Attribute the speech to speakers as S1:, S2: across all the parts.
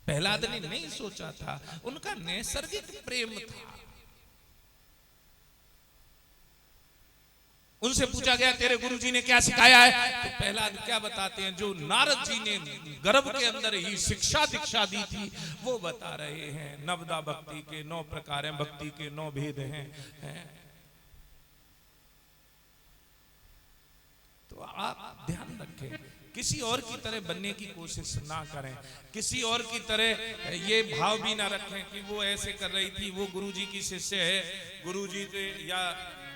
S1: प्रहलाद ने नहीं सोचा था, उनका नैसर्गिक प्रेम था। उनसे पूछा गया तेरे गुरुजी ने क्या सिखाया है, तो प्रहलाद क्या बताते हैं, जो नारद जी ने गर्भ के अंदर ही शिक्षा दीक्षा दी थी वो बता रहे हैं। नवदा भक्ति के 9 प्रकार हैं, भक्ति के 9 भेद हैं। तो आप ध्यान रखें, किसी और की तरह बनने की कोशिश ना करें, किसी और की तरह ये भाव भी ना रखें कि वो ऐसे कर रही थी, वो गुरुजी की शिष्य है, गुरुजी के या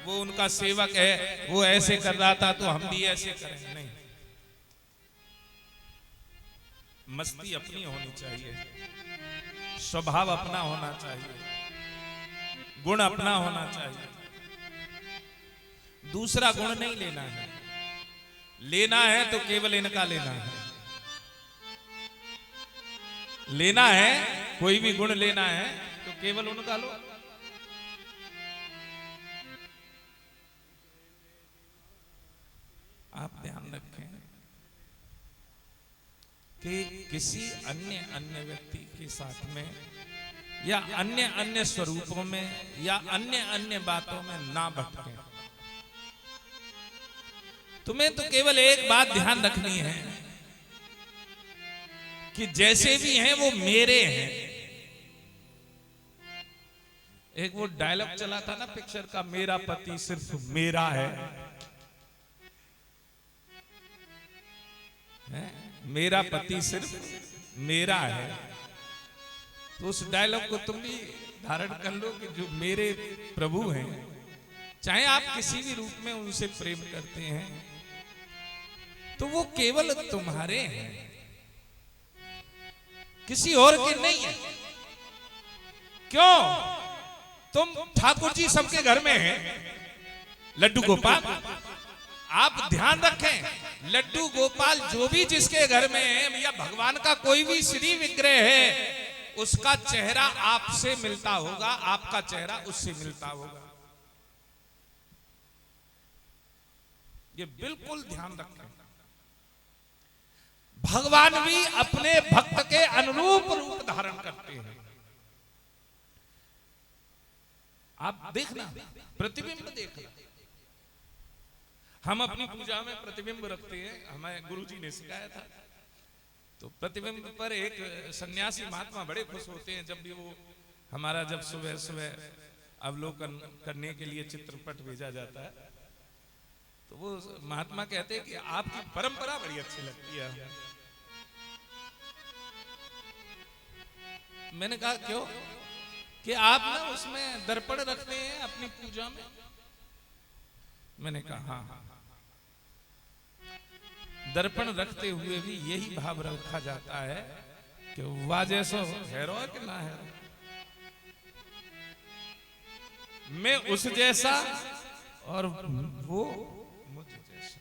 S1: वो उनका सेवक है, वो ऐसे कर रहा था तो हम भी ऐसे करें। नहीं, मस्ती अपनी होनी चाहिए, स्वभाव अपना होना चाहिए, गुण अपना होना चाहिए, दूसरा गुण नहीं लेना है। लेना है तो केवल इनका लेना है, लेना है कोई भी गुण लेना है तो केवल उनका लो। आप ध्यान रखें कि किसी अन्य व्यक्ति के साथ में या अन्य स्वरूपों में या अन्य बातों में ना भटकें। तुम्हें तो केवल एक बात ध्यान रखनी है कि जैसे भी हैं वो मेरे हैं। एक वो डायलॉग चला था ना पिक्चर का, मेरा पति सिर्फ मेरा है, मेरा पति सिर्फ मेरा है। तो उस डायलॉग को तुम भी धारण कर लो कि जो मेरे प्रभु हैं, चाहे आप किसी भी रूप में उनसे प्रेम करते हैं तो वो केवल तुम्हारे हैं, किसी और के नहीं है। क्यों? तुम ठाकुर जी सबके घर में हैं, लड्डू गोपाल। आप ध्यान रखें, लड्डू गोपाल जो भी जिसके घर में है या भगवान का कोई भी श्री विग्रह है, उसका चेहरा आपसे मिलता होगा, आपका चेहरा उससे मिलता होगा। ये बिल्कुल ध्यान रखें। भगवान भी अपने भक्त के अनुरूप रूप धारण करते हैं। आप देखना, प्रतिबिंब देखना। हम अपनी पूजा में प्रतिबिंब रखते हैं, हमें गुरुजी ने सिखाया था। तो प्रतिबिंब पर एक सन्यासी महात्मा बड़े खुश होते हैं जब भी वो हमारा जब सुबह सुबह अवलोकन करने के लिए चित्रपट भेजा जाता है, तो वो महात्मा कहते हैं कि आपकी परंपरा बड़ी अच्छी लगती है। मैंने कहा क्यों? कि आप ना उसमें दर्पण रखते हैं अपनी पूजा में। मैंने कहा हाँ, दर्पण रखते हुए भी यही भाव रखा जाता है कि वाह जैसो हैरो कि ना है, मैं उस जैसा और वो मुझ जैसा।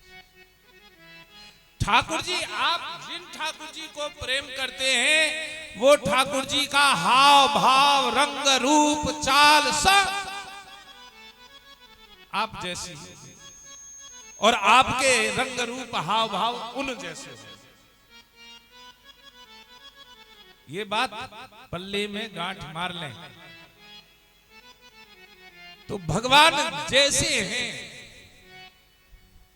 S1: ठाकुर जी, आप जिन ठाकुर जी को प्रेम करते हैं वो ठाकुर जी का हाव भाव रंग रूप चाल सब आप जैसी, और आपके रंग रूप हाव भाव उन जैसे हो। ये बात पल्ले में गांठ मार लें। तो भगवान जैसे हैं,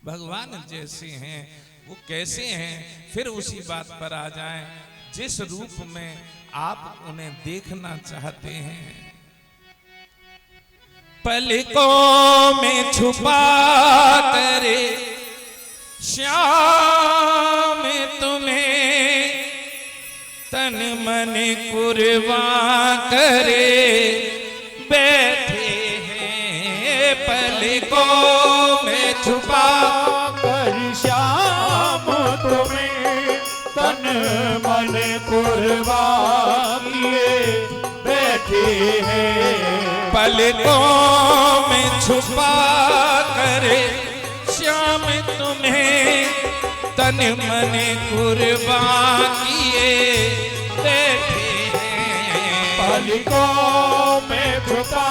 S1: भगवान जैसे हैं वो कैसे हैं, फिर उसी बात पर आ जाएं। जिस रूप में आप उन्हें देखना चाहते हैं, पलकों में छुपा करे श्याम तुम्हें, तन मन कुर्बान करे बैठे हैं। पलकों में छुपा
S2: कर श्याम तुम्हें, तन मन कुर्बान किए बैठे हैं।
S1: पलकों में छुपा करे श्याम तुम्हें, तन मन कुर्बान किए बैठे हैं।
S2: पलकों में छुपा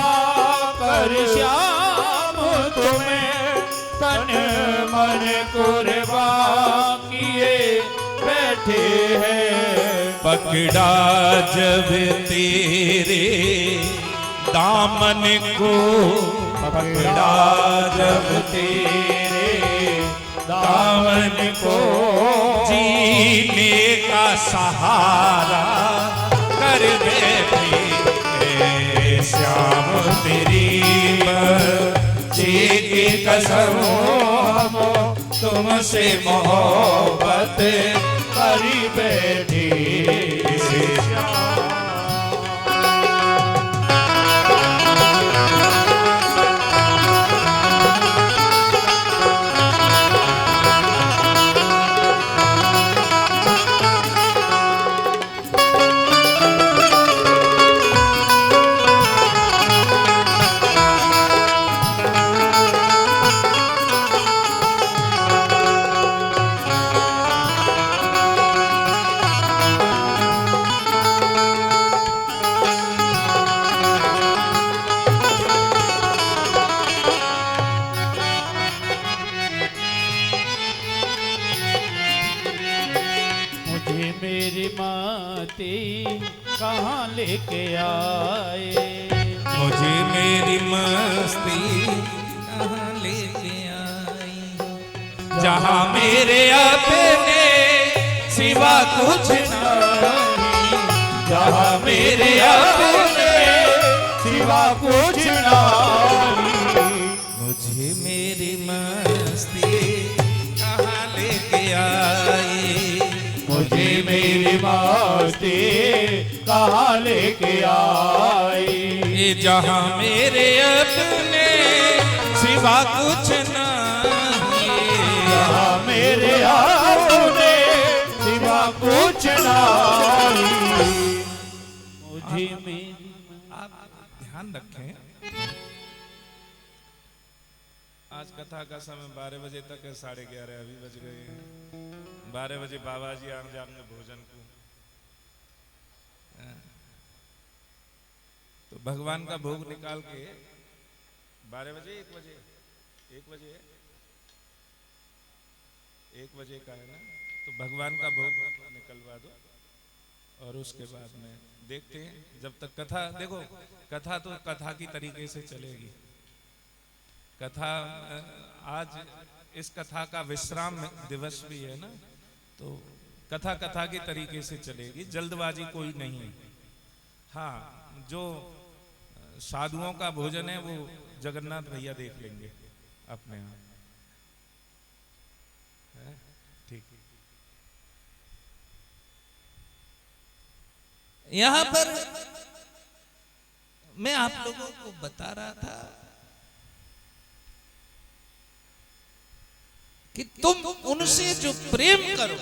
S2: कर श्याम तुम्हें, तन मन कुर्बान किए बैठे हैं।
S1: पकड़ा जब तेरे दामन को,
S2: पकड़ा जब तेरे दामन को,
S1: जीने का सहारा कर बैठे श्याम तेरी बच्चे की कसम,
S2: तुमसे मोहब्बत करी बैठी कहाँ लेके आए,
S1: मुझे मेरी मस्ती कहाँ लेके आई, जहाँ मेरे अपने सिवा कुछ नहीं,
S2: जहाँ मेरे अपने सिवा कुछ नहीं,
S1: मुझे मेरी मस्ती कहाँ लेके आई,
S2: मुझे मेरी मस्ती कहाँ लेके आई,
S1: जहाँ मेरे अपने सिवा कुछ नहीं,
S2: जहाँ मेरे अपने सिवा कुछ नहीं, मुझे मेरी।
S1: आप ध्यान रखें, आज कथा का समय 12 बजे तक है, 11:30 अभी बज गए हैं। 12 बजे बाबा जी आने जाएंगे भोजन को, तो भगवान का भोग निकाल के 12 बजे 1 बजे 1 बजे का है ना, तो भगवान का भोग निकलवा दो और उसके बाद में देखते हैं। जब तक कथा, देखो कथा तो कथा की तरीके से चलेगी। कथा आज इस कथा का विश्राम दिवस भी है ना, तो कथा कथा के तरीके से चलेगी, जल्दबाजी कोई नहीं है। हाँ, जो साधुओं का भोजन है वो जगन्नाथ भैया देख लेंगे अपने आप, ठीक। यहां पर मैं आप लोगों को बता रहा था कि तुम उनसे जो प्रेम करो,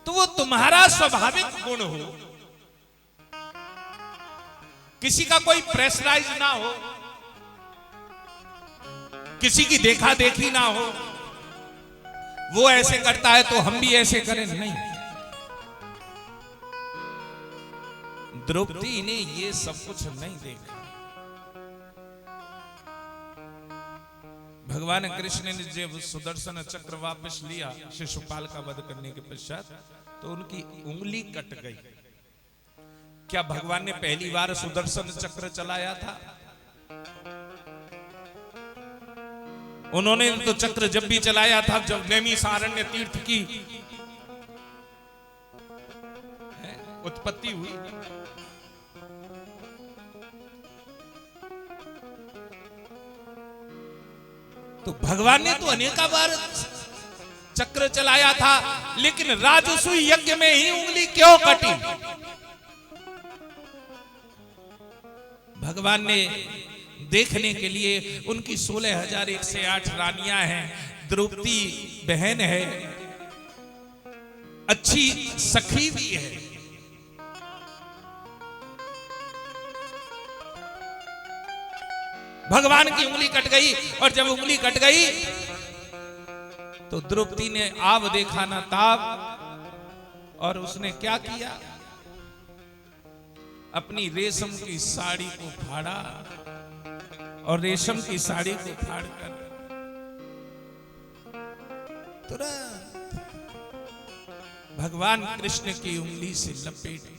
S1: तो वो तुम्हारा स्वाभाविक गुण हो, किसी का कोई प्रेशराइज ना हो, किसी की देखा देखी ना हो, वो ऐसे करता है तो हम भी ऐसे करें, नहीं। द्रौपदी ने ये सब कुछ नहीं देखा। भगवान कृष्ण ने जब सुदर्शन चक्र वापस लिया शिशुपाल का वध करने के पश्चात, तो उनकी उंगली कट गई। क्या भगवान ने पहली बार सुदर्शन चक्र चलाया था? उन्होंने तो चक्र जब भी चलाया था जब नैमिषारण्य तीर्थ की उत्पत्ति हुई। तो भगवान ने तो अनेका बार चक्र चलाया था, लेकिन राजसूय यज्ञ में ही उंगली क्यों कटी? भगवान ने देखने के लिए, उनकी 16,108 रानियां हैं, द्रौपदी बहन है, अच्छी सखी भी है। भगवान की उंगली कट गई, और जब उंगली कट गई तो द्रौपदी ने आव देखा ना ताव, और उसने क्या किया? अपनी रेशम की साड़ी को फाड़ा, और रेशम की साड़ी को फाड़कर तुरंत भगवान कृष्ण की उंगली से लपेट दिया।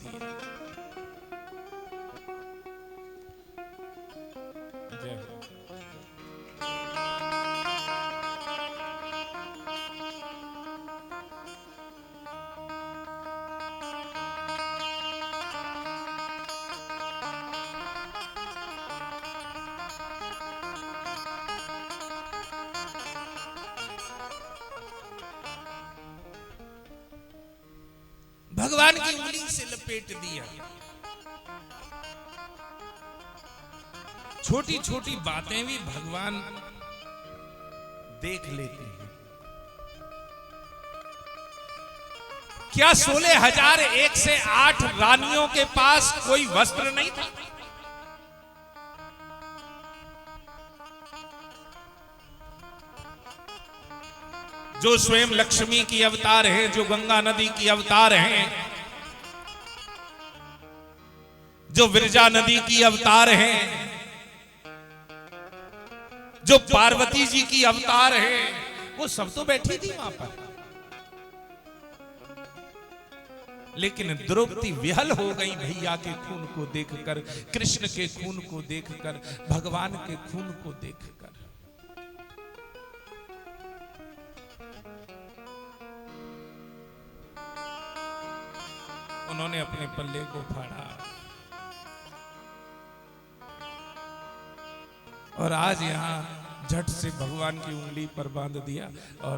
S1: भगवान की उंगली से लपेट दिया। छोटी छोटी बातें भी भगवान देख लेते हैं। क्या 16,001 रानियों के पास कोई वस्त्र नहीं था? जो स्वयं लक्ष्मी की अवतार हैं, जो गंगा नदी की अवतार हैं, जो विरजा नदी की अवतार हैं, जो पार्वती जी की अवतार हैं, वो सब तो बैठी थी वहां पर। लेकिन द्रौपदी विहल हो गई भैया के खून को देखकर, कृष्ण के खून को देखकर, भगवान के खून को देखकर। उन्होंने अपने पल्ले को फाड़ा और आज यहां झट से भगवान की उंगली पर बांध दिया और